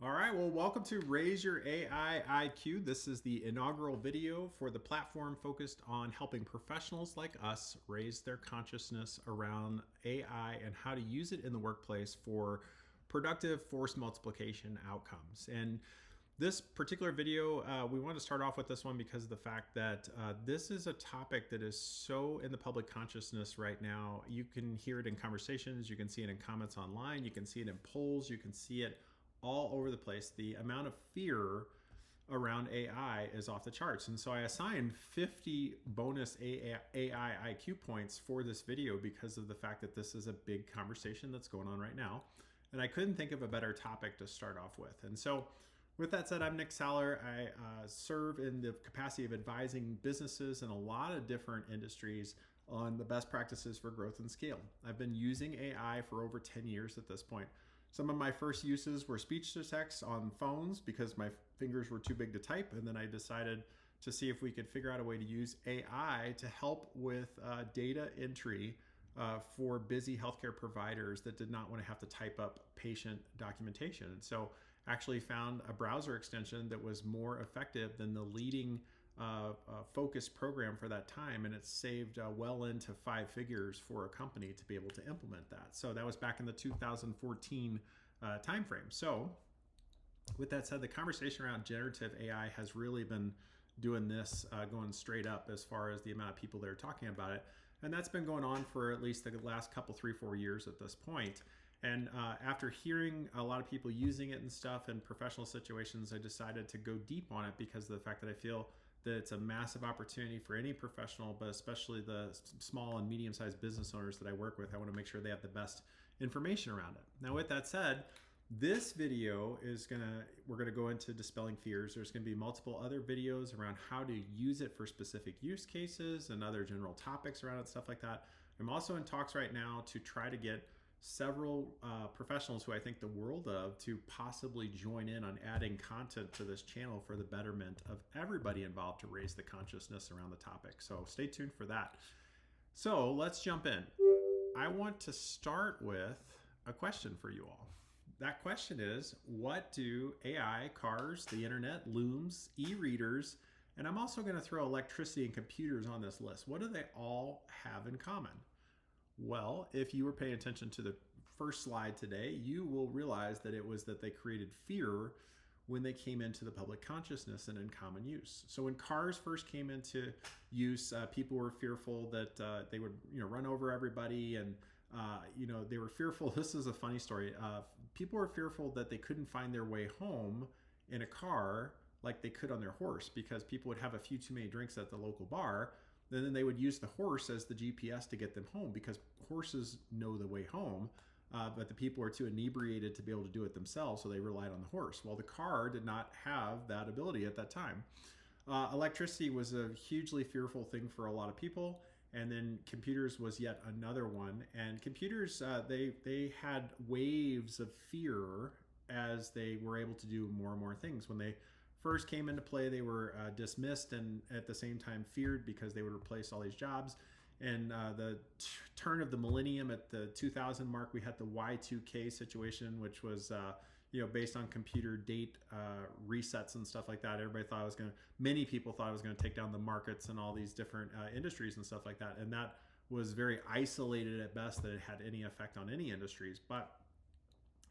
All right, well, welcome to Raise Your AI IQ. This is the inaugural video for the platform focused on helping professionals like us raise their consciousness around AI and how to use it in the workplace for productive force multiplication outcomes. And this particular video, we want to start off with this one because of the fact that this is a topic that is so in the public consciousness right now. You can hear it in conversations, you can see it in comments online, you can see it in polls, you can see it all over the place. The amount of fear around AI is off the charts. And so I assigned 50 bonus AI IQ points for this video because of the fact that this is a big conversation that's going on right now. And I couldn't think of a better topic to start off with. And so with that said, I'm Nick Saller. I serve in the capacity of advising businesses in a lot of different industries on the best practices for growth and scale. I've been using AI for over 10 years at this point. Some of my first uses were speech to text on phones because my fingers were too big to type. And then I decided to see if we could figure out a way to use AI to help with data entry for busy healthcare providers that did not want to have to type up patient documentation. And so actually found a browser extension that was more effective than the leading focused program for that time, and it saved well into 5 figures for a company to be able to implement that. So that was back in the 2014 timeframe. So with that said, the conversation around generative AI has really been doing this, going straight up as far as the amount of people that are talking about it. And that's been going on for at least the last couple, 3-4 years at this point. And after hearing a lot of people using it and stuff in professional situations, I decided to go deep on it because of the fact that I feel that it's a massive opportunity for any professional, but especially the small and medium-sized business owners that I work with. I want to make sure they have the best information around it. Now, with that said, this video we're gonna go into Dispelling Fears. There's gonna be multiple other videos around how to use it for specific use cases and other general topics around it, stuff like that. I'm also in talks right now to try to get several professionals who I think the world of to possibly join in on adding content to this channel for the betterment of everybody involved to raise the consciousness around the topic. So stay tuned for that. So let's jump in. I want to start with a question for you all. That question is, what do AI, cars, the internet, looms, e-readers, and I'm also going to throw electricity and computers on this list. What do they all have in common? Well, if you were paying attention to the first slide today, you will realize that it was that they created fear when they came into the public consciousness and in common use. So when cars first came into use, people were fearful that they would, run over everybody, and they were fearful. This is a funny story. People were fearful that they couldn't find their way home in a car like they could on their horse because people would have a few too many drinks at the local bar. Then they would use the horse as the GPS to get them home because horses know the way home, but the people are too inebriated to be able to do it themselves, so they relied on the horse. Well, the car did not have that ability at that time. Electricity was a hugely fearful thing for a lot of people, and then computers was yet another one. And computers, they had waves of fear as they were able to do more and more things. When they first came into play, they were dismissed and at the same time feared because they would replace all these jobs. And the turn of the millennium at the 2000 mark, we had the Y2K situation, which was based on computer date resets and stuff like that. Many people thought it was going to take down the markets and all these different industries and stuff like that. And that was very isolated at best that it had any effect on any industries. But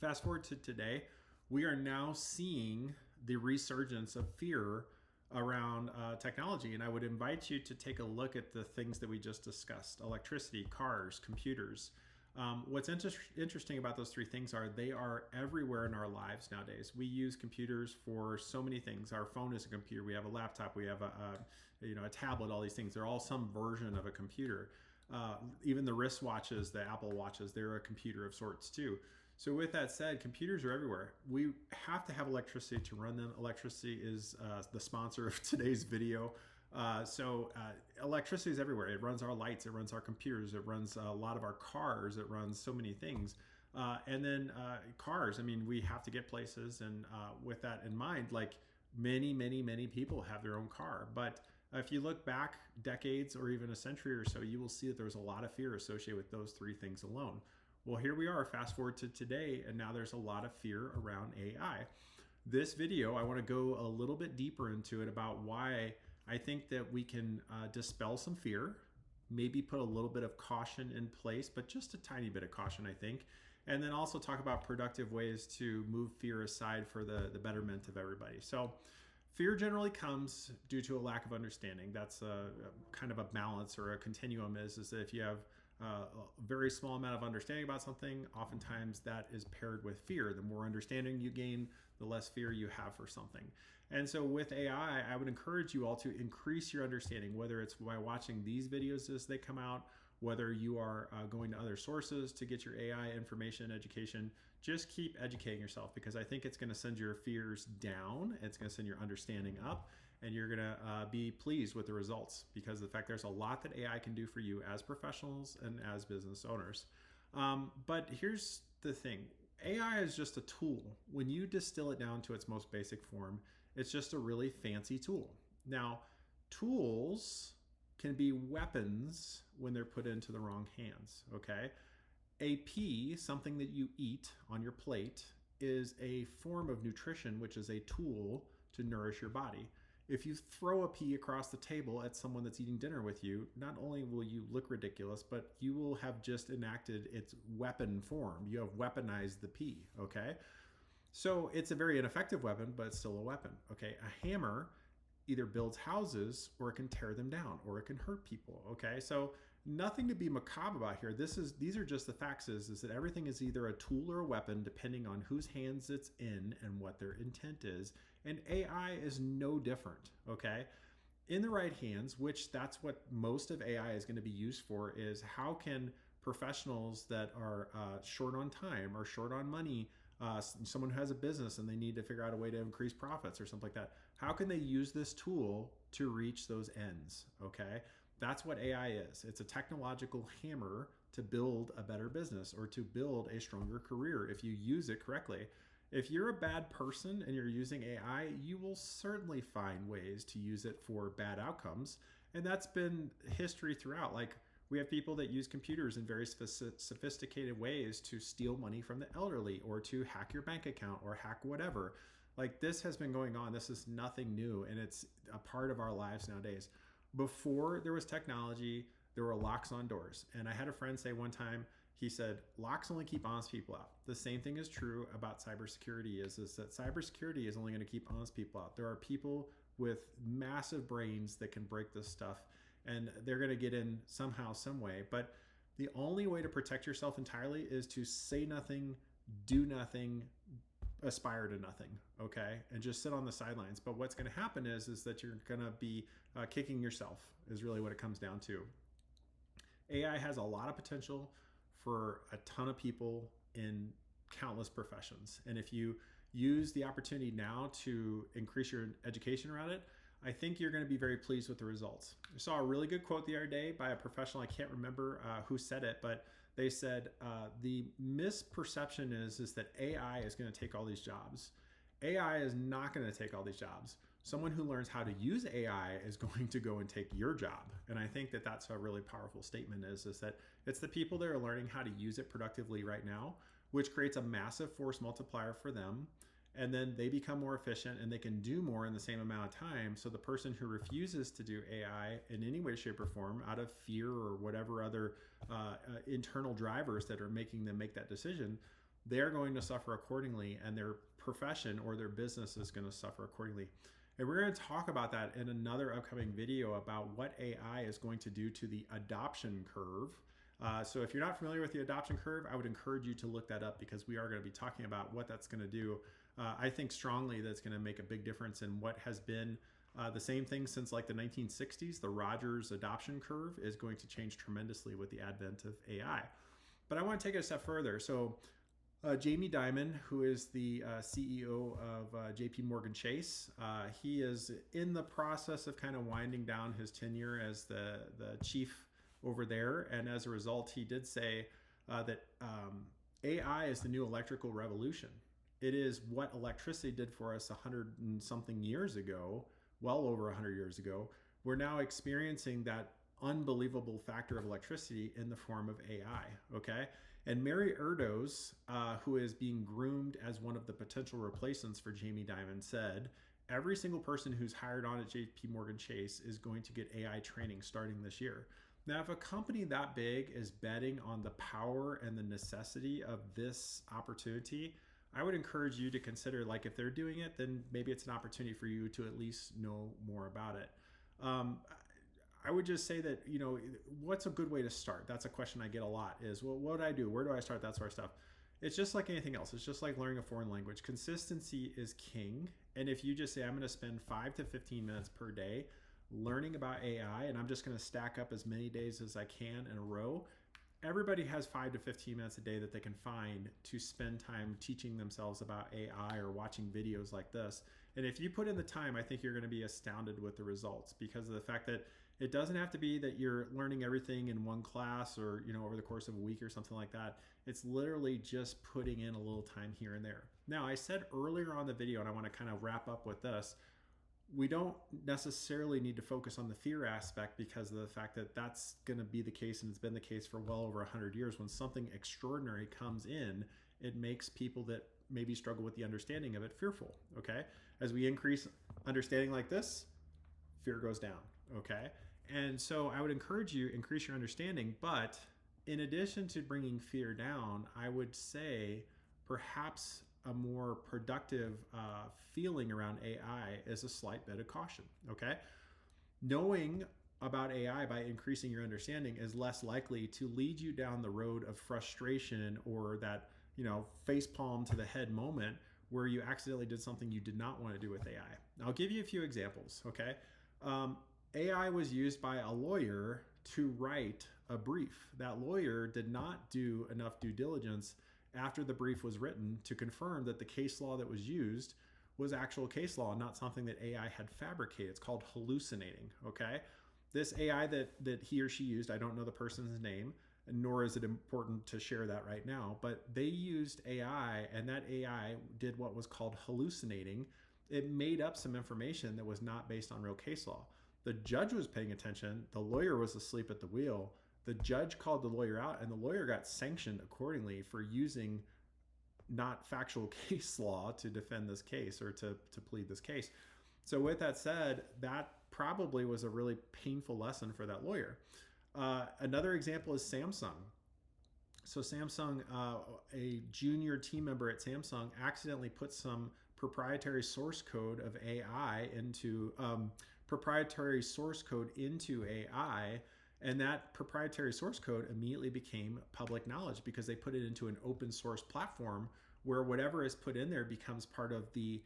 fast forward to today, we are now seeing the resurgence of fear around technology. And I would invite you to take a look at the things that we just discussed: electricity, cars, computers. What's interesting about those 3 things are they are everywhere in our lives nowadays. We use computers for so many things. Our phone is a computer. We have a laptop. We have a tablet. All these things. They're all some version of a computer. Even the wristwatches, the Apple watches, they're a computer of sorts too. So with that said, computers are everywhere. We have to have electricity to run them. Electricity is the sponsor of today's video. Electricity is everywhere. It runs our lights, it runs our computers, it runs a lot of our cars, it runs so many things. And then cars, we have to get places. And with that in mind, like many people have their own car. But if you look back decades or even a century or so, you will see that there was a lot of fear associated with those 3 things alone. Well, here we are, fast forward to today, and now there's a lot of fear around AI. This video, I want to go a little bit deeper into it about why I think that we can dispel some fear, maybe put a little bit of caution in place, but just a tiny bit of caution, I think. And then also talk about productive ways to move fear aside for the betterment of everybody. So, fear generally comes due to a lack of understanding. That's a kind of a balance or a continuum is that if you have a very small amount of understanding about something, oftentimes that is paired with fear. The more understanding you gain, the less fear you have for something. And so with AI, I would encourage you all to increase your understanding, whether it's by watching these videos as they come out, whether you are going to other sources to get your AI information, education. Just keep educating yourself, because I think it's going to send your fears down. It's going to send your understanding up, and you're going to be pleased with the results, because of the fact there's a lot that AI can do for you as professionals and as business owners. But here's the thing. AI is just a tool. When you distill it down to its most basic form, it's just a really fancy tool. Now, tools can be weapons when they're put into the wrong hands, okay? A pea, something that you eat on your plate, is a form of nutrition, which is a tool to nourish your body. If you throw a pea across the table at someone that's eating dinner with you, not only will you look ridiculous, but you will have just enacted its weapon form. You have weaponized the pea, okay? So it's a very ineffective weapon, but it's still a weapon, okay? A hammer either builds houses, or it can tear them down, or it can hurt people, okay? So nothing to be macabre about here. These are just the facts is that everything is either a tool or a weapon depending on whose hands it's in and what their intent is. And AI is no different, okay? In the right hands, which that's what most of AI is going to be used for, is how can professionals that are short on time or short on money, someone who has a business and they need to figure out a way to increase profits or something like that, how can they use this tool to reach those ends, okay? That's what AI is. It's a technological hammer to build a better business or to build a stronger career if you use it correctly. If you're a bad person and you're using AI, you will certainly find ways to use it for bad outcomes. And that's been history throughout. Like, we have people that use computers in very sophisticated ways to steal money from the elderly, or to hack your bank account, or hack whatever. Like, this has been going on. This is nothing new, and it's a part of our lives nowadays. Before there was technology, there were locks on doors. And I had a friend say one time, he said, locks only keep honest people out. The same thing is true about cybersecurity, is that cybersecurity is only going to keep honest people out. There are people with massive brains that can break this stuff, and they're going to get in somehow, some way. But the only way to protect yourself entirely is to say nothing, do nothing, aspire to nothing, okay? And just sit on the sidelines. But what's going to happen is that you're going to be kicking yourself, is really what it comes down to. AI has a lot of potential for a ton of people in countless professions. And if you use the opportunity now to increase your education around it, I think you're going to be very pleased with the results. I saw a really good quote the other day by a professional. I can't remember who said it, but they said the misperception is that AI is going to take all these jobs. AI is not going to take all these jobs. Someone who learns how to use AI is going to go and take your job. And I think that that's a really powerful statement, is that it's the people that are learning how to use it productively right now, which creates a massive force multiplier for them. And then they become more efficient and they can do more in the same amount of time. So the person who refuses to do AI in any way, shape, or form out of fear or whatever other internal drivers that are making them make that decision, they're going to suffer accordingly, and their profession or their business is going to suffer accordingly. And we're going to talk about that in another upcoming video about what AI is going to do to the adoption curve. So if you're not familiar with the adoption curve, I would encourage you to look that up, because we are going to be talking about what that's going to do. I think strongly that it's going to make a big difference in what has been the same thing since like the 1960s. The Rogers adoption curve is going to change tremendously with the advent of AI. But I want to take it a step further. So Jamie Dimon, who is the CEO of JP Morgan Chase, he is in the process of kind of winding down his tenure as the chief over there. And as a result, he did say that AI is the new electrical revolution. It is what electricity did for us 100 and something years ago, well over 100 years ago. We're now experiencing that unbelievable factor of electricity in the form of AI, okay? And Mary Erdoes, who is being groomed as one of the potential replacements for Jamie Dimon, said every single person who's hired on at JP Morgan Chase is going to get AI training starting this year. Now, if a company that big is betting on the power and the necessity of this opportunity, I would encourage you to consider, like, if they're doing it, then maybe it's an opportunity for you to at least know more about it. Um, I would just say that, what's a good way to start? That's a question I get a lot is, well, what do I do? Where do I start? That sort of stuff. It's just like anything else. It's just like learning a foreign language. Consistency is king. And if you just say, I'm going to spend 5 to 15 minutes per day learning about AI, and I'm just going to stack up as many days as I can in a row, everybody has 5 to 15 minutes a day that they can find to spend time teaching themselves about AI or watching videos like this. And if you put in the time, I think you're going to be astounded with the results, because of the fact that it doesn't have to be that you're learning everything in one class or, over the course of a week or something like that. It's literally just putting in a little time here and there. Now, I said earlier on the video, and I want to kind of wrap up with this, we don't necessarily need to focus on the fear aspect, because of the fact that that's going to be the case, and it's been the case for well over 100 years. When something extraordinary comes in, it makes people that maybe struggle with the understanding of it fearful, okay? As we increase understanding like this, fear goes down, okay? And so I would encourage you, increase your understanding, but in addition to bringing fear down, I would say perhaps a more productive feeling around AI is a slight bit of caution, okay? Knowing about AI by increasing your understanding is less likely to lead you down the road of frustration or that, face palm to the head moment where you accidentally did something you did not want to do with AI. I'll give you a few examples, okay? AI was used by a lawyer to write a brief. That lawyer did not do enough due diligence after the brief was written to confirm that the case law that was used was actual case law, not something that AI had fabricated. It's called hallucinating, okay? This AI that he or she used, I don't know the person's name, nor is it important to share that right now, but they used AI, and that AI did what was called hallucinating. It made up some information that was not based on real case law. The judge was paying attention. The lawyer was asleep at the wheel. The judge called the lawyer out, and the lawyer got sanctioned accordingly for using not factual case law to defend this case or to plead this case. So with that said, that probably was a really painful lesson for that lawyer. Another example is Samsung. So Samsung, a junior team member at Samsung accidentally put some proprietary source code of AI into AI, and that proprietary source code immediately became public knowledge because they put it into an open source platform where whatever is put in there becomes part of the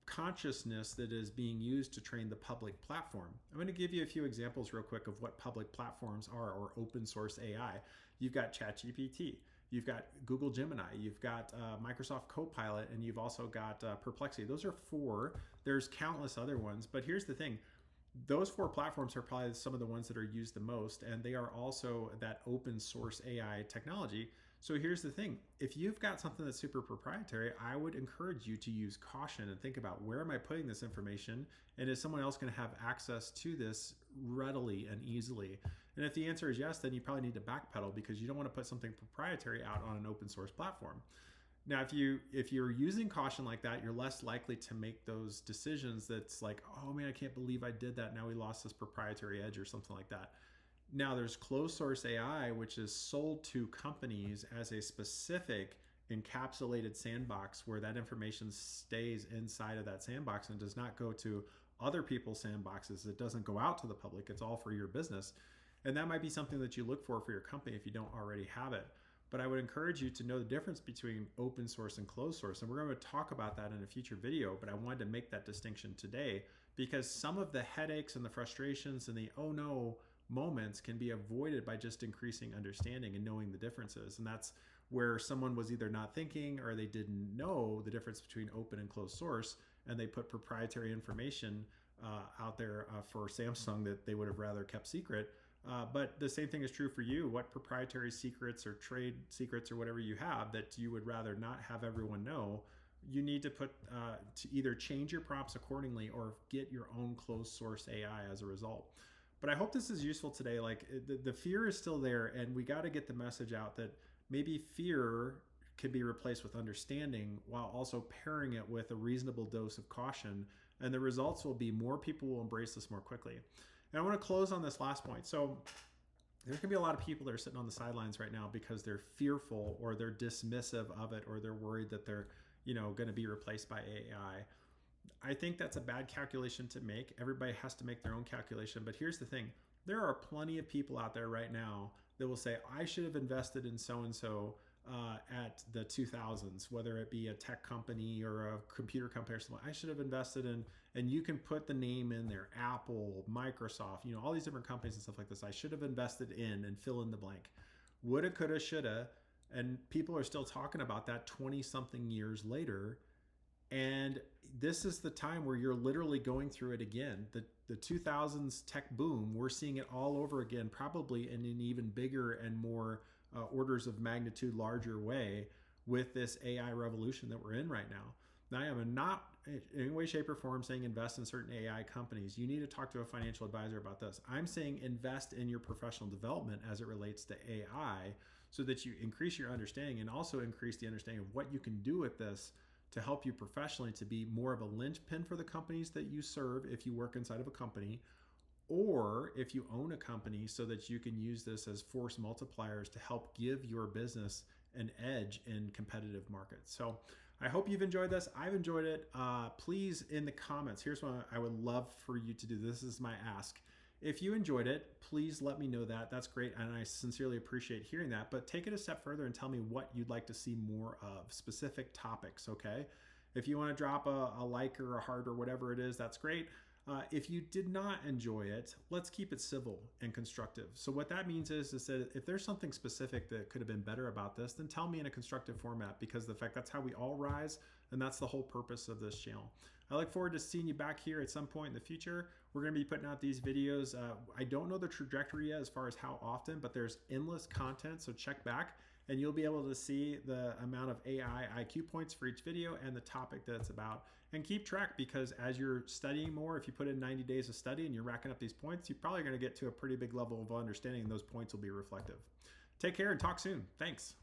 consciousness that is being used to train the public platform. I'm going to give you a few examples real quick of what public platforms are, or open source AI. You've got ChatGPT, you've got Google Gemini, you've got Microsoft Copilot, and you've also got Perplexity. Those are 4. There's countless other ones, but here's the thing. Those 4 platforms are probably some of the ones that are used the most, and they are also that open source AI technology. So here's the thing. If you've got something that's super proprietary, I would encourage you to use caution and think about, where am I putting this information? And is someone else going to have access to this readily and easily? And if the answer is yes, then you probably need to backpedal, because you don't want to put something proprietary out on an open source platform. Now, if you're using caution like that, you're less likely to make those decisions that's like, oh man, I can't believe I did that. Now we lost this proprietary edge or something like that. Now there's closed source AI, which is sold to companies as a specific encapsulated sandbox where that information stays inside of that sandbox and does not go to other people's sandboxes. It doesn't go out to the public. It's all for your business. And that might be something that you look for your company if you don't already have it. But I would encourage you to know the difference between open source and closed source. And we're going to talk about that in a future video, but I wanted to make that distinction today because some of the headaches and the frustrations and the oh no moments can be avoided by just increasing understanding and knowing the differences. And that's where someone was either not thinking or they didn't know the difference between open and closed source, and they put proprietary information out there for Samsung that they would have rather kept secret. But the same thing is true for you. What proprietary secrets or trade secrets or whatever you have that you would rather not have everyone know, you need to put to either change your prompts accordingly or get your own closed source AI as a result. But I hope this is useful today. Like the fear is still there, and we got to get the message out that maybe fear could be replaced with understanding while also pairing it with a reasonable dose of caution. And the results will be more people will embrace this more quickly. And I want to close on this last point. So there can be a lot of people that are sitting on the sidelines right now because they're fearful or they're dismissive of it or they're worried that they're, going to be replaced by AI. I think that's a bad calculation to make. Everybody has to make their own calculation. But here's the thing. There are plenty of people out there right now that will say, I should have invested in so-and-so at the 2000s, whether it be a tech company or a computer company or something. I should have invested in, and you can put the name in there, Apple, Microsoft, all these different companies and stuff like this. I should have invested in, and fill in the blank. Woulda, coulda, shoulda. And people are still talking about that 20 something years later. And this is the time where you're literally going through it again. The 2000s tech boom, we're seeing it all over again, probably in an even bigger and more orders of magnitude larger way with this AI revolution that we're in right now. Now, I am not in any way, shape, or form saying invest in certain AI companies. You need to talk to a financial advisor about this. I'm saying invest in your professional development as it relates to AI so that you increase your understanding and also increase the understanding of what you can do with this to help you professionally to be more of a linchpin for the companies that you serve if you work inside of a company, or if you own a company so that you can use this as force multipliers to help give your business an edge in competitive markets. So I hope you've enjoyed this. I've enjoyed it. Please, in the comments, here's what I would love for you to do. This is my ask. If you enjoyed it, please let me know that. That's great, and I sincerely appreciate hearing that. But take it a step further and tell me what you'd like to see more of, specific topics, okay? If you want to drop a like or a heart or whatever it is, that's great. If you did not enjoy it, let's keep it civil and constructive. So what that means is that if there's something specific that could have been better about this, then tell me in a constructive format, because the fact that's how we all rise, and that's the whole purpose of this channel. I look forward to seeing you back here at some point in the future. We're going to be putting out these videos. I don't know the trajectory yet as far as how often, but there's endless content, so check back and you'll be able to see the amount of AI IQ points for each video and the topic that it's about. And keep track, because as you're studying more, if you put in 90 days of study and you're racking up these points, you're probably going to get to a pretty big level of understanding, and those points will be reflective. Take care and talk soon. Thanks.